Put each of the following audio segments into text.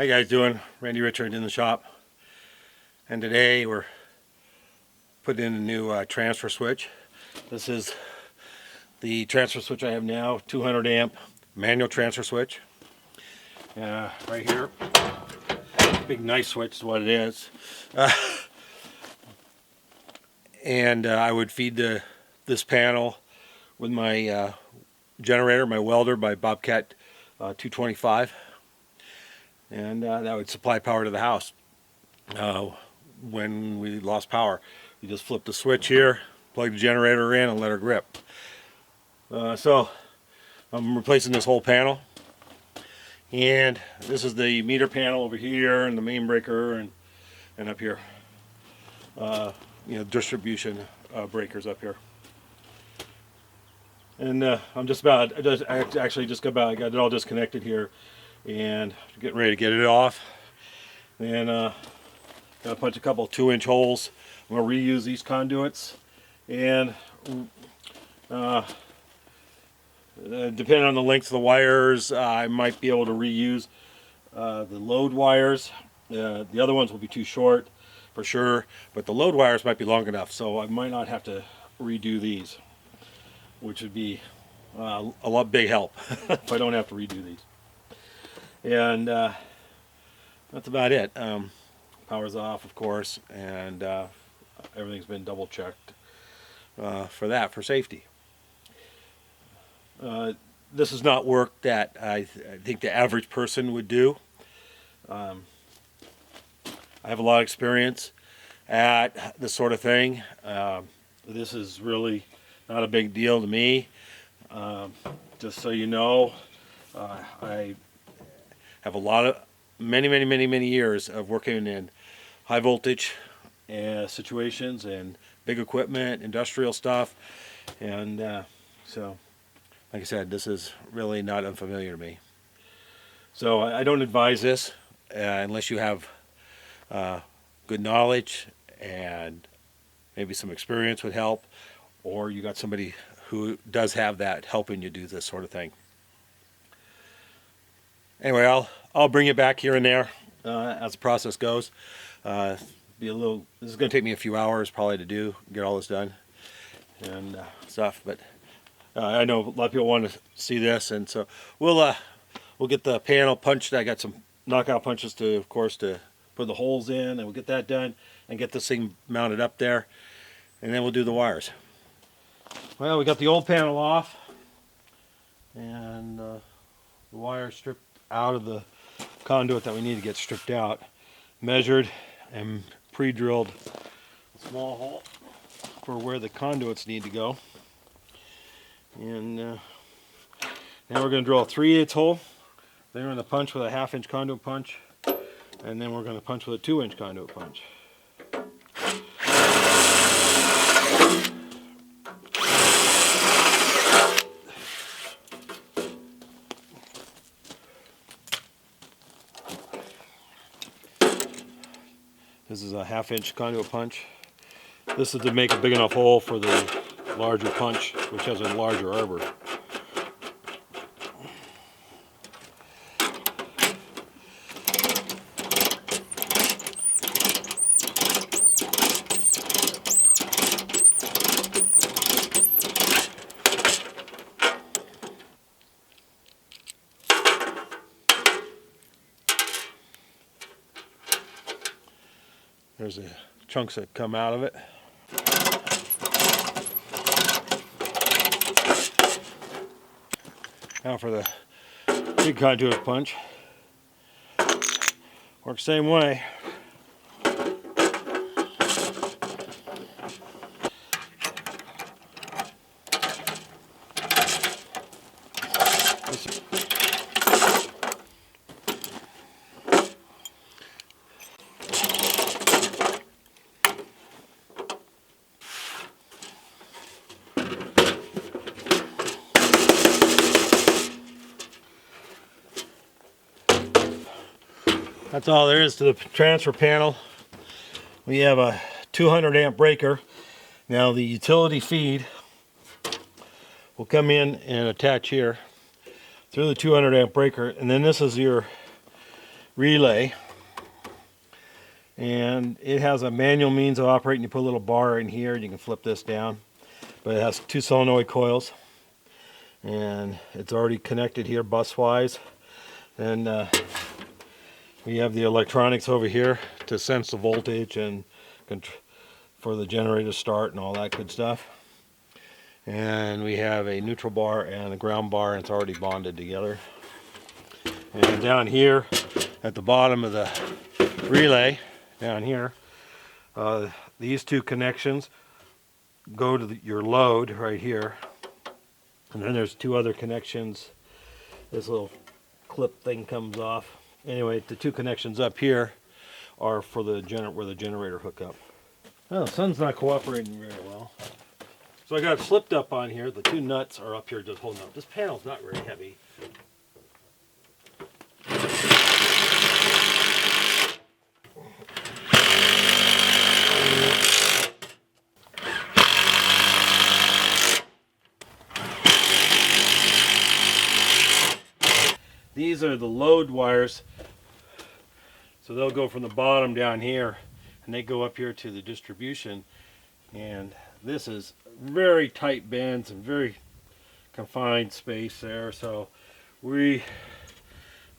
How you guys doing? Randy Richard in the shop, and today we're putting in a new transfer switch. This is the transfer switch I have now, 200 amp manual transfer switch. Right here, big nice switch is what it is. I would feed this panel with my generator, my welder, my Bobcat 225. And that would supply power to the house. When we lost power, we just flip the switch here, plug the generator in, and let her grip. So I'm replacing this whole panel, and this is the meter panel over here, and the main breaker, and up here, distribution breakers up here. And I actually just got it all disconnected here, and getting ready to get it off. And gonna punch a couple 2-inch holes. I'm gonna reuse these conduits, and depending on the length of the wires, I might be able to reuse the load wires. The other ones will be too short for sure, but the load wires might be long enough, so I might not have to redo these, which would be a lot big help if I don't have to redo these. And that's about it. Power's off, of course, and everything's been double checked for safety. This is not work that I think the average person would do. I have a lot of experience at this sort of thing. This is really not a big deal to me. Just so you know, I have many years of working in high voltage situations and big equipment, industrial stuff, and so, like I said, this is really not unfamiliar to me. So I don't advise this unless you have good knowledge and maybe some experience would help, or you got somebody who does have that helping you do this sort of thing. Anyway, I'll bring you back here and there as the process goes. This is going to take me a few hours probably to get all this done and stuff. But I know a lot of people want to see this, and so we'll get the panel punched. I got some knockout punches of course, to put the holes in, and we'll get that done and get this thing mounted up there, and then we'll do the wires. Well, we got the old panel off, and the wire stripped out of the conduit that we need to get stripped out, measured and pre-drilled a small hole for where the conduits need to go. And now we're going to drill a 3/8 hole. Then we're going to punch with a 1/2-inch conduit punch, and then we're going to punch with a 2-inch conduit punch. This is a 1/2-inch conduit punch. This is to make a big enough hole for the larger punch, which has a larger arbor. There's the chunks that come out of it. Now for the big conduit punch. Works same way. That's all there is to the transfer panel. We have a 200 amp breaker. Now the utility feed will come in and attach here through the 200 amp breaker, and then this is your relay, and it has a manual means of operating. You put a little bar in here and you can flip this down, but it has 2 solenoid coils, and it's already connected here bus wise. And we have the electronics over here to sense the voltage and for the generator start and all that good stuff. And we have a neutral bar and a ground bar, and it's already bonded together. And down here at the bottom of the relay, down here, these 2 connections go to your load right here. And then there's 2 other connections. This little clip thing comes off. Anyway, the 2 connections up here are for the where the generator hook up. Oh, the sun's not cooperating very well. So I got it slipped up on here. The 2 nuts are up here just holding up. This panel's not very heavy. These are the load wires. So they'll go from the bottom down here and they go up here to the distribution. And this is very tight bends and very confined space there. So we're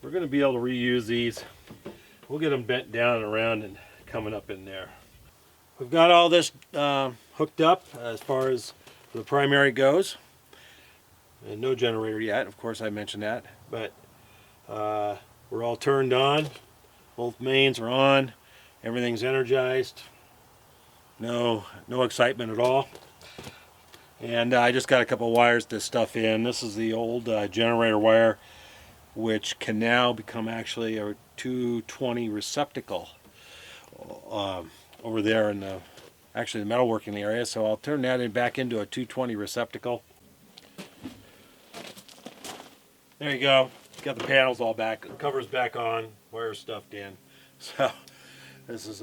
going to be able to reuse these. We'll get them bent down and around and coming up in there. We've got all this hooked up as far as the primary goes. And no generator yet, of course I mentioned that. But we're all turned on. Both mains are on. Everything's energized. No excitement at all. And I just got a couple wires to stuff in. This is the old generator wire, which can now become actually a 220 receptacle over there in the metalworking area. So I'll turn that back into a 220 receptacle. There you go. Got the panels all back, the covers back on, wires stuffed in. So this is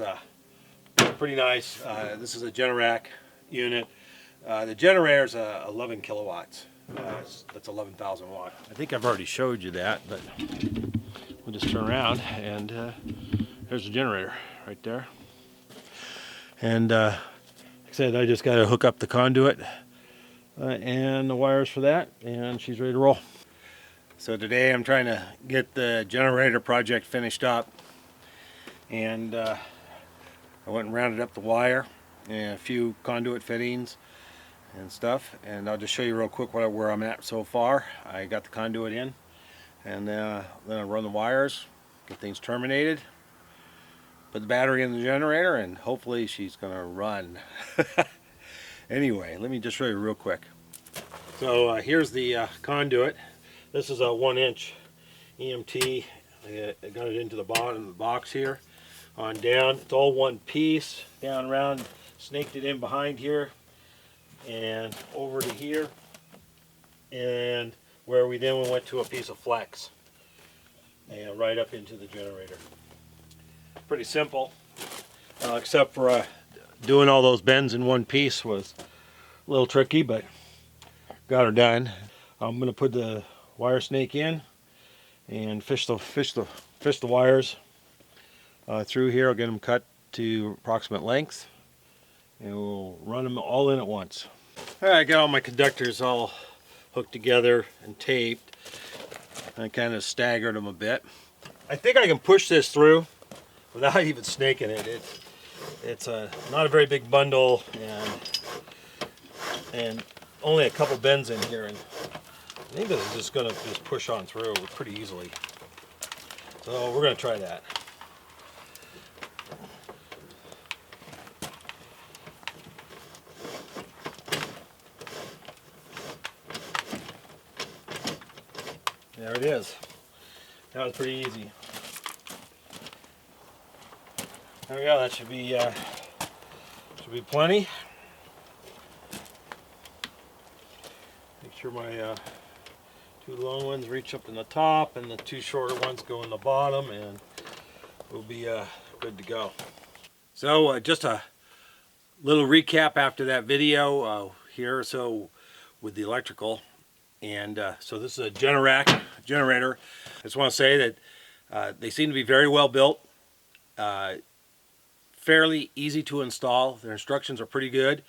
pretty nice. This is a Generac unit. The generator is 11 kilowatts. That's 11,000 watt. I think I've already showed you that, but we'll just turn around and there's the generator right there. And like I said, I just got to hook up the conduit and the wires for that, and she's ready to roll. So today I'm trying to get the generator project finished up, and I went and rounded up the wire and a few conduit fittings and stuff, and I'll just show you real quick where I'm at so far. I got the conduit in, and then I run the wires, get things terminated, put the battery in the generator, and hopefully she's gonna run. Anyway, let me just show you real quick. So here's the conduit. This is a 1-inch EMT. I got it into the bottom of the box here on down. It's all one piece, down around, snaked it in behind here and over to here, and where we went to a piece of flex and right up into the generator. Pretty simple, except for doing all those bends in one piece was a little tricky, but got her done. I'm going to put the wire snake in and fish the wires through here. I'll get them cut to approximate length, and we'll run them all in at once. All right, I got all my conductors all hooked together and taped. I kind of staggered them a bit. I think I can push this through without even snaking it. It's not a very big bundle, and only a couple bends in here, and I think this is just going to push on through pretty easily. So we're going to try that. There it is. That was pretty easy. There we go. That should be plenty. Make sure my 2 long ones reach up in the top and the 2 shorter ones go in the bottom, and we'll be good to go. So just a little recap after that video here. So with the electrical, and so this is a Generac generator. I just want to say that They seem to be very well built, fairly easy to install. Their instructions are pretty good,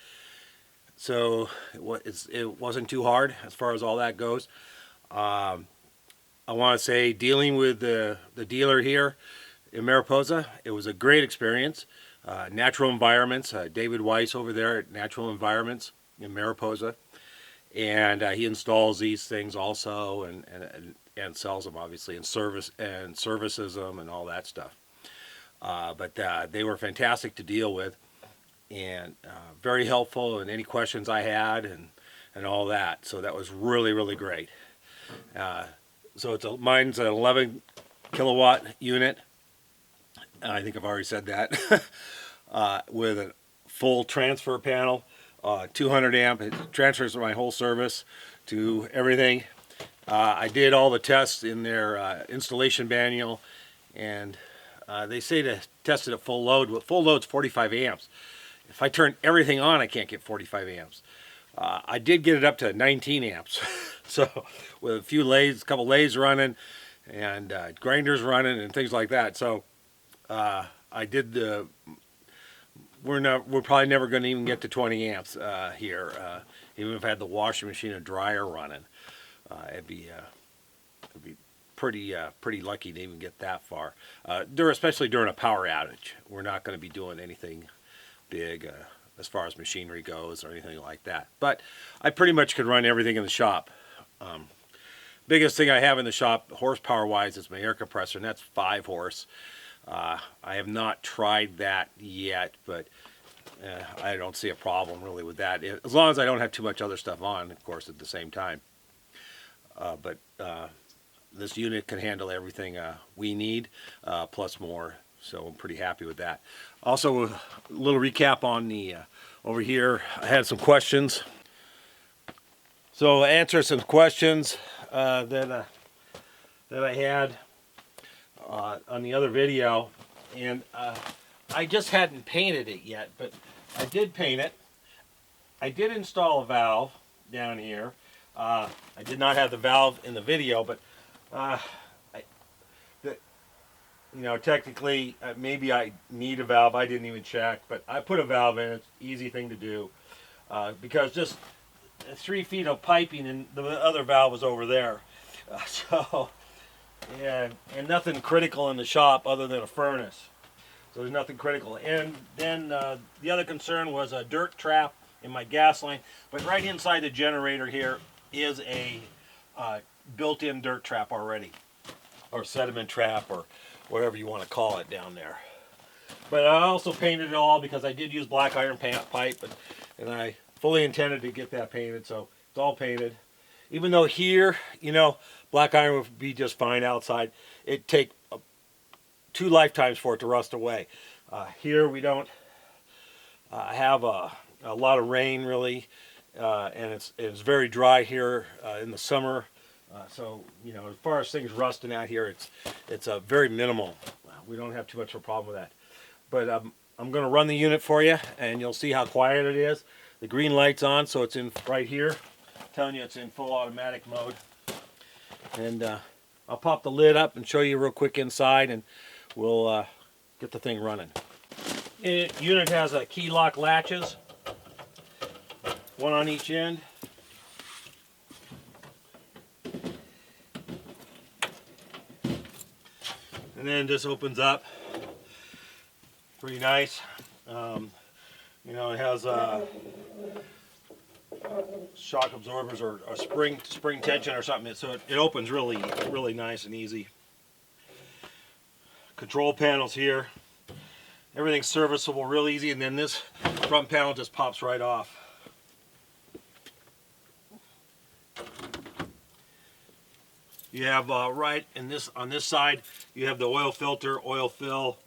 so it wasn't too hard as far as all that goes. I want to say, dealing with the dealer here in Mariposa, it was a great experience. Natural Environments, David Weiss over there at Natural Environments in Mariposa, and he installs these things also, and sells them, obviously, and services them and all that stuff. But they were fantastic to deal with, and very helpful in any questions I had, and all that. So that was really, really great. So mine's an 11 kilowatt unit. I think I've already said that. With a full transfer panel, 200 amp. It transfers my whole service to everything. I did all the tests in their installation manual, and they say to test it at full load. Well, full load's 45 amps. If I turn everything on, I can't get 45 amps. I did get it up to 19 amps. So with a few lathes, a couple lathes running, and grinders running, and things like that. So I did the. We're probably never going to even get to 20 amps here, even if I had the washing machine and dryer running. It'd be pretty lucky to even get that far. Especially during a power outage, we're not going to be doing anything big as far as machinery goes or anything like that. But I pretty much could run everything in the shop. Biggest thing I have in the shop, horsepower-wise, is my air compressor, and that's 5 horse. I have not tried that yet, but I don't see a problem really with that, as long as I don't have too much other stuff on, of course, at the same time. But this unit can handle everything we need, plus more, so I'm pretty happy with that. Also, a little recap on the over here. I had some questions, so answer some questions that I had on the other video, and I just hadn't painted it yet, but I did paint it. I did install a valve down here. I did not have the valve in the video, but technically maybe I need a valve. I didn't even check, but I put a valve in. It's an easy thing to do, because just 3 feet of piping and the other valve was over there. So and nothing critical in the shop other than a furnace. So there's nothing critical. And then the other concern was a dirt trap in my gas line. But right inside the generator here is a built-in dirt trap already, or sediment trap, or whatever you want to call it down there. But I also painted it all because I did use black iron pipe, and I fully intended to get that painted, so it's all painted. Even though here, black iron would be just fine outside, it'd take 2 lifetimes for it to rust away. Here we don't have a lot of rain really, and it's very dry here in the summer. So as far as things rusting out here, it's a very minimal. We don't have too much of a problem with that. But I'm going to run the unit for you, and you'll see how quiet it is. The green light's on, so it's in right here. I'm telling you, it's in full automatic mode. And I'll pop the lid up and show you real quick inside, and we'll get the thing running. The unit has key lock latches, one on each end. And then this opens up. Pretty nice. It has shock absorbers or a spring tension or something, so it opens really nice and easy. Control panels here. Everything's serviceable real easy, and then this front panel just pops right off. You have right in on this side, you have the oil filter, oil fill,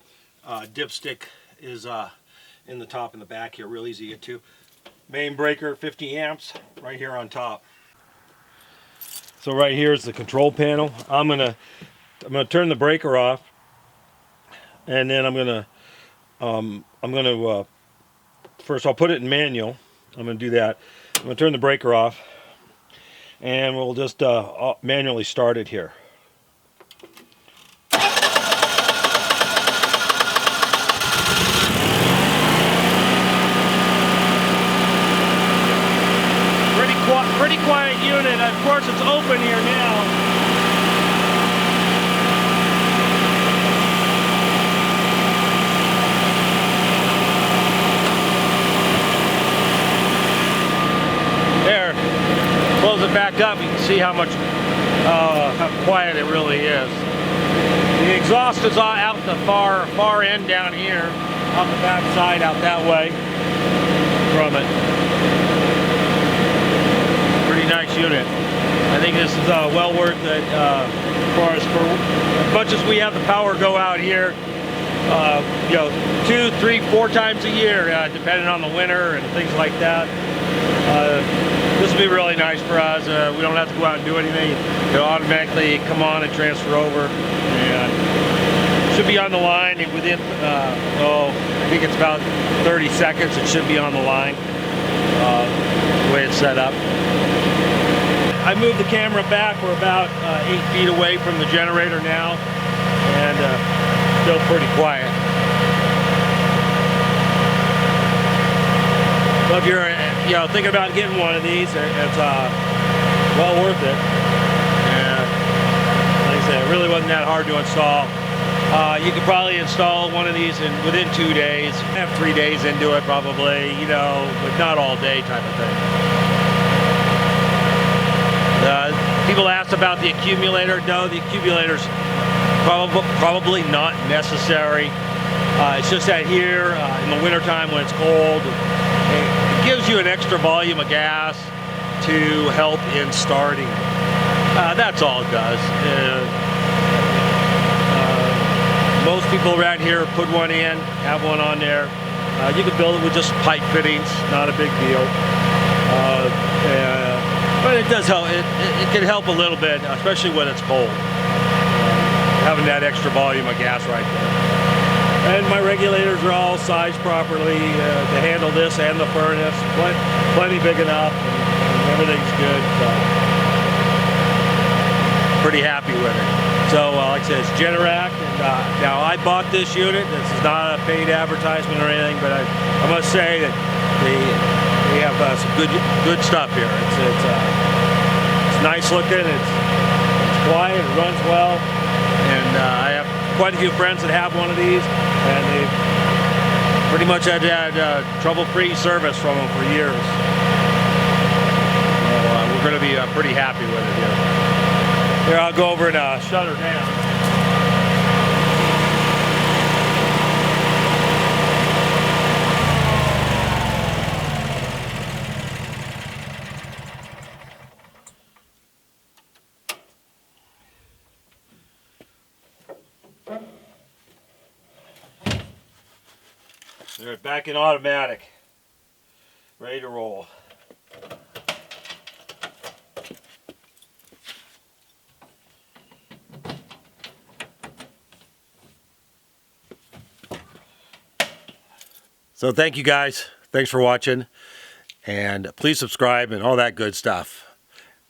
dipstick is in the top and the back here, real easy to get to. Main breaker, 50 amps, right here on top. So right here is the control panel. I'm gonna turn the breaker off, and then I'm gonna first I'll put it in manual. I'm gonna do that. I'm gonna turn the breaker off, and we'll just manually start it here. back up, you can see how much, how quiet it really is. The exhaust is out the far end down here, out the back side, out that way from it. Pretty nice unit. I think this is well worth it for as much as we have the power go out here. You know, 2, 3, 4 times a year, depending on the winter and things like that. This will be really nice for us. We don't have to go out and do anything. It'll automatically come on and transfer over. And should be on the line within, I think it's about 30 seconds. It should be on the line, the way it's set up. I moved the camera back. We're about 8 feet away from the generator now, and still pretty quiet. So if you're, thinking about getting one of these, it's well worth it. And like I said, it really wasn't that hard to install. You could probably install one of these within 2 days. I have 3 days into it probably, but not all day type of thing. People asked about the accumulator. No, the accumulator's probably not necessary. It's just that here in the wintertime when it's cold, it gives you an extra volume of gas to help in starting. That's all it does. Most people around here put one in, have one on there. You can build it with just pipe fittings, not a big deal. But it does help. It can help a little bit, especially when it's cold. Having that extra volume of gas right there. And my regulators are all sized properly to handle this and the furnace. Plenty big enough, and everything's good. So pretty happy with it. So like I said, it's Generac. And, now I bought this unit. This is not a paid advertisement or anything, but I must say that they have some good stuff here. It's nice looking. It's quiet. It runs well. And I have quite a few friends that have one of these, and they've pretty much had trouble-free service from them for years. So we're going to be pretty happy with it here. Here, I'll go over and shut her down. They're back in automatic, ready to roll. So thank you guys. Thanks for watching. And please subscribe and all that good stuff.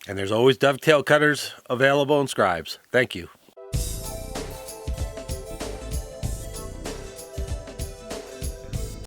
And there's always dovetail cutters available and scribes. Thank you.